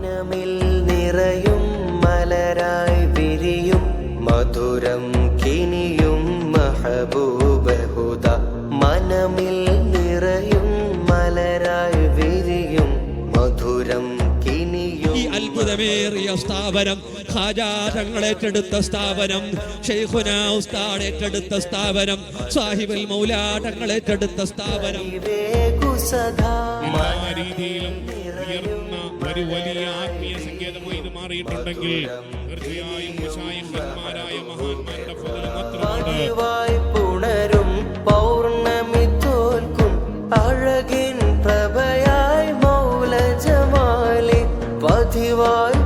മനമിൽ നിറയും മലരായി വിരിയും മധുരം കിനിയും മഹബൂബഹുദ. മനമിൽ നിറയും മലരായി വിരിയും മധുരം കിനിയും. ഈ അത്ഭുതമേറിയ സ്ഥാപനം ഖാജാ തങ്ങൾ ഏറ്റെടുത്ത സ്ഥാപനം, ശൈഖുനാ ഉസ്താദ് ഏറ്റെടുത്ത സ്ഥാപനം, സാഹിബുൽ മൗലാ തങ്ങൾ ഏറ്റെടുത്ത സ്ഥാപനം. രീതിയിലും ഉയർന്ന ഒരു വലിയ ആത്മീയ സങ്കേതമായി ഇത് മാറിയിട്ടുണ്ടെങ്കിൽ തീർച്ചയായും മശായിഖന്മാരായ മഹാന്മാരുടെ ഫضل മാത്രമാണ്. പുണരും പൗർണമി തോൽക്കും അഴകിൻ പ്രഭയായി മൗല ജമാലി പതിവായി